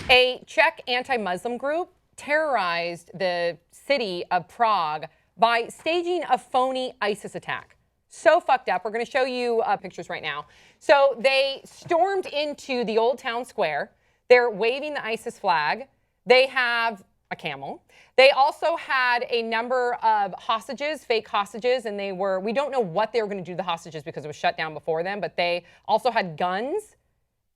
A Czech anti-Muslim group terrorized the city of Prague by staging a phony ISIS attack. So fucked up. We're going to show you pictures right now. So they stormed into the old town square. They're waving the ISIS flag. They have a camel. They also had a number of hostages, fake hostages, and we don't know what they were going to do to the hostages because it was shut down before them, but they also had guns.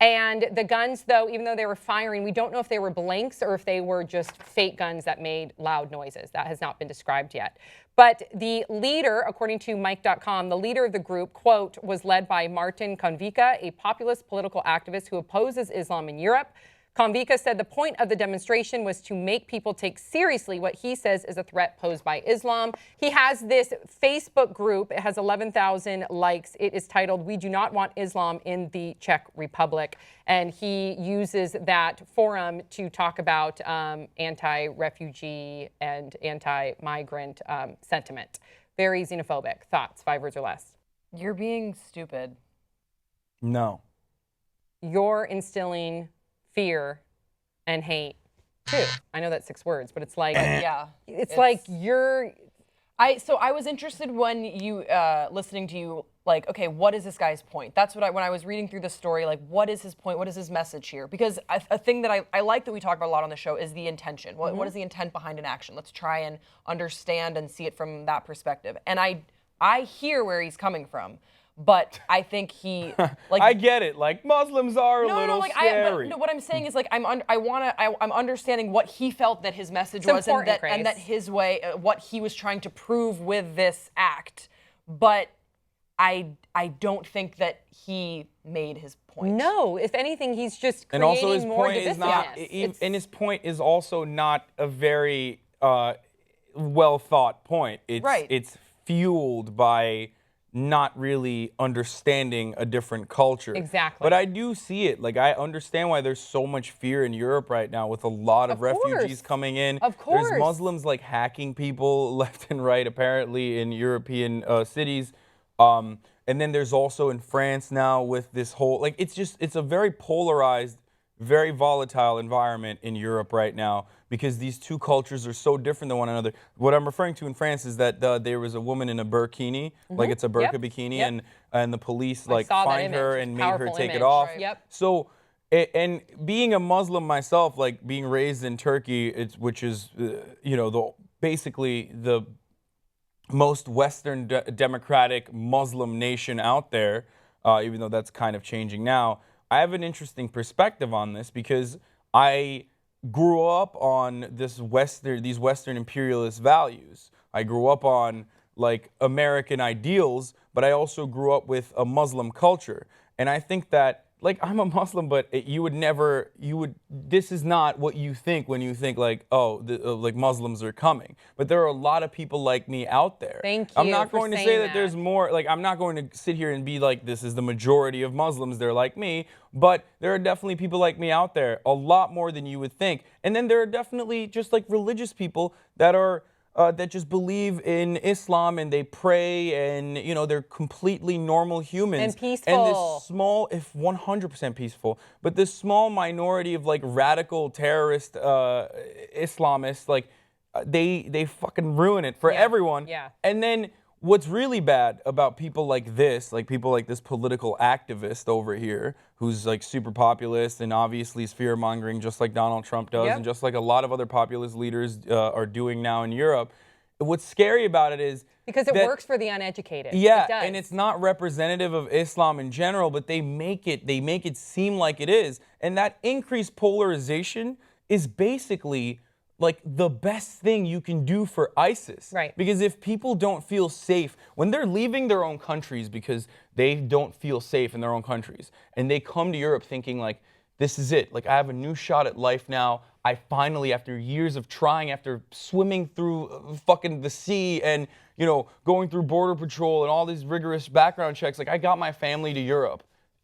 And the guns, though, even though they were firing, we don't know if they were blanks or if they were just fake guns that made loud noises. That has not been described yet. But the leader, according to Mike.com, the leader of the group, quote, was led by Martin Konvika, a populist political activist who opposes Islam in Europe. Konvika said the point of the demonstration was to make people take seriously what he says is a threat posed by Islam. He has this Facebook group. It has 11,000 likes. It is titled, "We Do Not Want Islam in the Czech Republic." And he uses that forum to talk about anti-refugee and anti-migrant sentiment. Very xenophobic. Thoughts, 5 words or less? You're being stupid. No. You're instilling fear and hate too. I know that's 6 words, but it's like, yeah, it's like you're. So I was interested when you listening to you, like, okay, what is this guy's point? That's what when I was reading through the story, like, what is his point? What is his message here? Because a thing that I like that we talk about a lot on the show is the intention. What is the intent behind an action? Let's try and understand and see it from that perspective. And I hear where he's coming from. But I think he, like, I get it. Like, Muslims are a little scary. But what I'm saying is, like, I'm understanding what he felt that his message was, and that his way, what he was trying to prove with this act. But I don't think that he made his point. No, if anything, he's just creating and also his more point is not. And his point is also not a very well thought point. It's fueled by not really understanding a different culture. Exactly. But I do see it. Like, I understand why there's so much fear in Europe right now with a lot of refugees coming in. Of course. There's Muslims, like, hacking people left and right, apparently, in European cities. And then there's also in France now with this whole, like, it's a very polarized, very volatile environment in Europe right now because these two cultures are so different than one another. What I'm referring to in France is that there was a woman in a burkini, like it's a burqa bikini, and the police like find her and made her take it off. Right. Yep. So, and being a Muslim myself, like being raised in Turkey, which is basically the most Western democratic Muslim nation out there, even though that's kind of changing now. I have an interesting perspective on this because I grew up on these Western imperialist values. I grew up on like American ideals, but I also grew up with a Muslim culture. And I think that, like, I'm a Muslim, but this is not what you think when you think like, like Muslims are coming. But there are a lot of people like me out there. Thank you. I'm not going to say that there's more, like, I'm not going to sit here and be like, this is the majority of Muslims, they're like me. But there are definitely people like me out there, a lot more than you would think. And then there are definitely just like religious people that are, that just believe in Islam and they pray and, they're completely normal humans. And peaceful. And this small, if 100% peaceful, but this small minority of like radical terrorist Islamists, like they fucking ruin it for everyone. Yeah. And then what's really bad about people like this political activist over here, who's like super populist and obviously is fear-mongering just like Donald Trump does and just like a lot of other populist leaders are doing now in Europe. What's scary about it is because it works for the uneducated. Yeah, it does. And it's not representative of Islam in general, but they make it seem like it is. And that increased polarization is basically like the best thing you can do for ISIS. Right. Because if people don't feel safe, when they're leaving their own countries because they don't feel safe in their own countries, and they come to Europe thinking like, this is it, like I have a new shot at life now, I finally, after years of trying, after swimming through fucking the sea and, going through border patrol and all these rigorous background checks, like I got my family to Europe.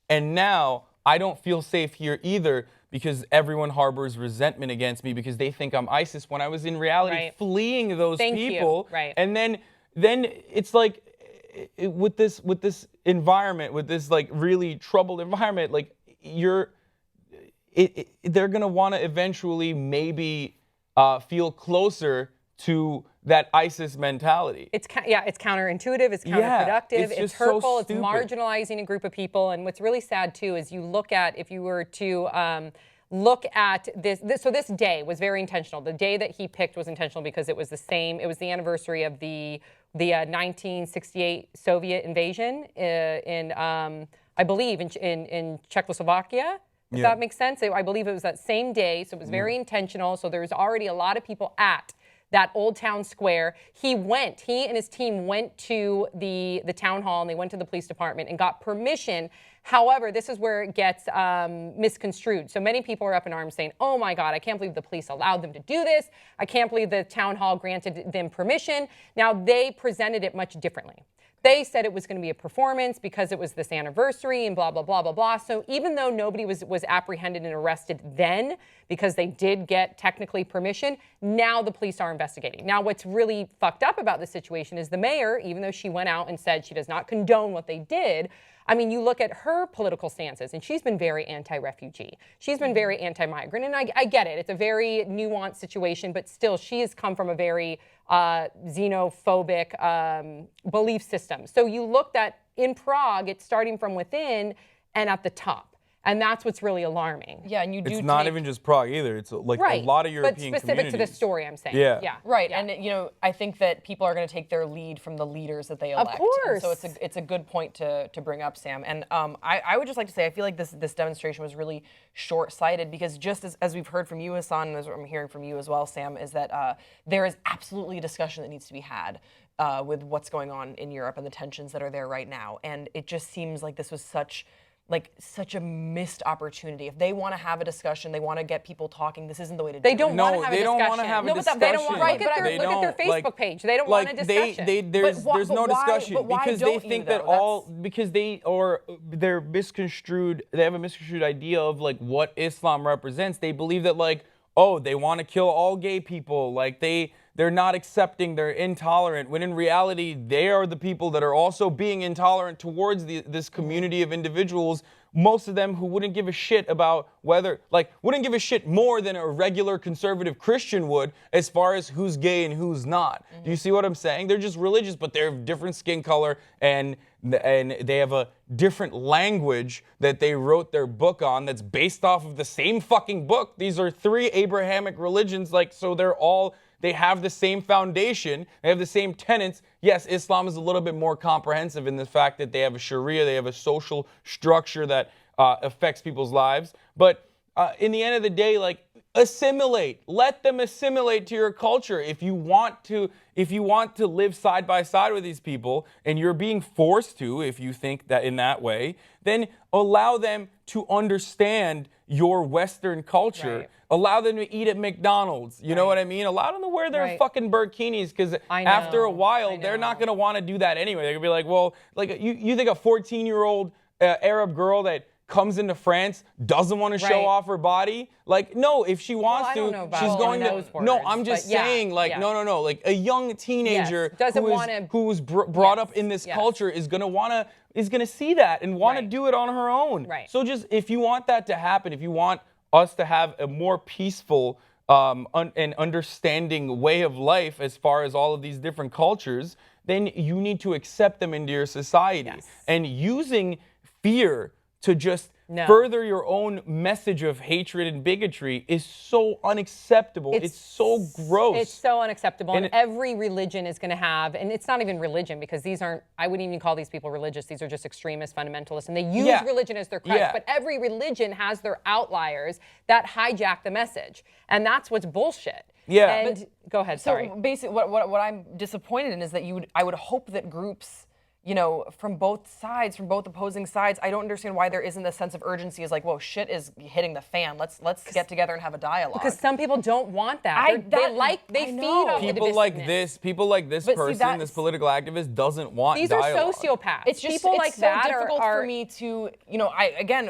And now I don't feel safe here either, because everyone harbors resentment against me because they think I'm ISIS when I was in reality fleeing those people. Right. And then it's like with this environment, with this like really troubled environment, like they're going to want to eventually maybe feel closer to that ISIS mentality. It's counterintuitive, it's counterproductive, it's hurtful, it's marginalizing a group of people. And what's really sad too is you look at, if you were to look at this, so this day was very intentional. The day that he picked was intentional because it was the anniversary of the 1968 Soviet invasion in I believe in Czechoslovakia. If that makes sense. I believe it was that same day, so it was very intentional. So there's already a lot of people at that Old Town Square. He and his team went to the town hall, and they went to the police department and got permission. However, this is where it gets misconstrued. So many people are up in arms saying, oh my God, I can't believe the police allowed them to do this. I can't believe the town hall granted them permission. Now, they presented it much differently. They said it was going to be a performance because it was this anniversary and blah, blah, blah, blah, blah. So even though nobody was apprehended and arrested then because they did get technically permission, now the police are investigating. Now, what's really fucked up about the situation is the mayor, even though she went out and said she does not condone what they did, I mean, you look at her political stances, and she's been very anti-refugee. She's been very anti-migrant, and I get it. It's a very nuanced situation, but still, she has come from a very xenophobic belief system. So you looked at, in Prague, it's starting from within and at the top. And that's what's really alarming. Yeah, and it's not even just Prague either. It's like a lot of European communities. But specific to the story, I'm saying. Yeah. Right, and I think that people are going to take their lead from the leaders that they elect. Of course. And so it's a good point to bring up, Sam. And I would just like to say, I feel like this demonstration was really short-sighted because just as we've heard from you, Hassan, and as I'm hearing from you as well, Sam, is that there is absolutely a discussion that needs to be had with what's going on in Europe and the tensions that are there right now. And it just seems like this was such a missed opportunity. If they want to have a discussion, they want to get people talking, this isn't the way to do it. They don't want to have a discussion. No, they don't want to have a discussion. They don't want to look at their Facebook page. They don't want a discussion. There's no discussion because they think that they're misconstrued. They have a misconstrued idea of like what Islam represents. They believe that they want to kill all gay people. Like they're not accepting, they're intolerant, when in reality, they are the people that are also being intolerant towards this community of individuals, most of them who wouldn't give a shit about wouldn't give a shit more than a regular conservative Christian would as far as who's gay and who's not. Do you see what I'm saying? They're just religious, but they're of different skin color and they have a different language that they wrote their book on that's based off of the same fucking book. These are 3 Abrahamic religions, so they have the same foundation, they have the same tenets. Yes, Islam is a little bit more comprehensive in the fact that they have a Sharia, they have a social structure that affects people's lives. But in the end of the day, assimilate. Let them assimilate to your culture. If you want to live side by side with these people, and you're being forced to, if you think that in that way, then allow them to understand your Western culture. Right. Allow them to eat at McDonald's. You know what I mean? Allow them to wear their fucking burkinis, because after a while, they're not going to want to do that anyway. They're going to be like, you think a 14-year-old Arab girl that comes into France doesn't want to show off her body? No, if she wants to, she's going to. No, I'm just saying, no. Like a young teenager who was brought up in this culture is going to see that and want to do it on her own. Right. So just, if you want that to happen, if you want us to have a more peaceful and understanding way of life as far as all of these different cultures, then you need to accept them into your society. Yes. And using fear to just further your own message of hatred and bigotry is so unacceptable. It's so gross. It's so unacceptable. And every religion is going to have, and it's not even religion, because I wouldn't even call these people religious. These are just extremist fundamentalists, and they use religion as their crutch. But every religion has their outliers that hijack the message. And that's what's bullshit. Yeah. And go ahead, sorry. So basically, what I'm disappointed in is that I would hope that groups, from both sides, from both opposing sides, I don't understand why there isn't a sense of urgency. Is whoa, shit is hitting the fan. Let's get together and have a dialogue. Because some people don't want that. They feed off the divisiveness. People like this person, this political activist, doesn't want dialogue. These are sociopaths. It's just people like so that difficult for me to,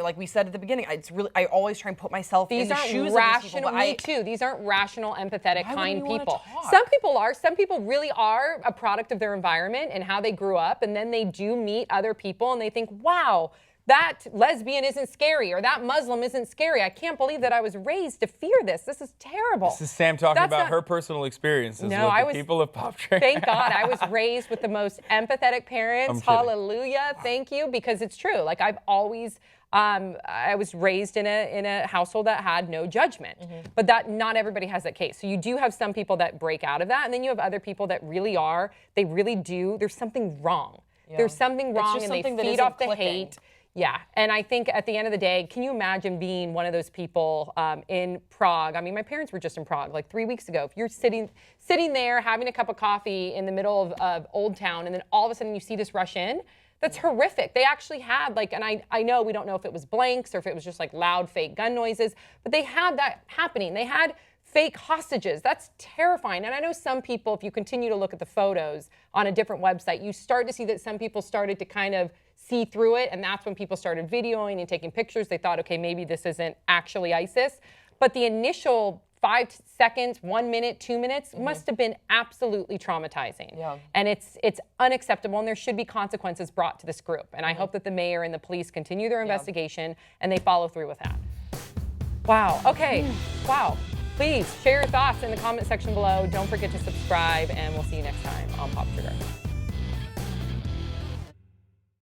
like we said at the beginning, I always try and put myself in the shoes of these people. Me too. These aren't rational, empathetic, kind people. Some people are. Some people really are a product of their environment and how they grew up, and then they do meet other people and they think, wow, that lesbian isn't scary or that Muslim isn't scary. I can't believe that I was raised to fear this. This is terrible. This is Sam talking about her personal experiences with the people of Pop Train. Thank God I was raised with the most empathetic parents. Hallelujah. Thank you, because it's true. Like I've always, I was raised in a household that had no judgment, but that not everybody has that case. So you do have some people that break out of that, and then you have other people that really are. They really do. There's something wrong. Yeah. There's something wrong, and they feed off the hate. Yeah, and I think at the end of the day, can you imagine being one of those people in Prague? I mean, my parents were just in Prague like 3 weeks ago. If you're sitting there having a cup of coffee in the middle of Old Town, and then all of a sudden you see this rush in, that's horrific. They actually had like, and I know we don't know if it was blanks or if it was just like loud fake gun noises, but they had that happening. They had fake hostages. That's terrifying. And I know some people, if you continue to look at the photos on a different website, you start to see that some people started to kind of see through it, and that's when people started videoing and taking pictures. They thought, okay, maybe this isn't actually ISIS. But the initial 5 seconds, 1 minute, 2 minutes must have been absolutely traumatizing. Yeah. And it's unacceptable, and there should be consequences brought to this group. And I hope that the mayor and the police continue their investigation and they follow through with that. Wow. Okay. Wow. Please share your thoughts in the comment section below. Don't forget to subscribe, and we'll see you next time on Pop Trigger.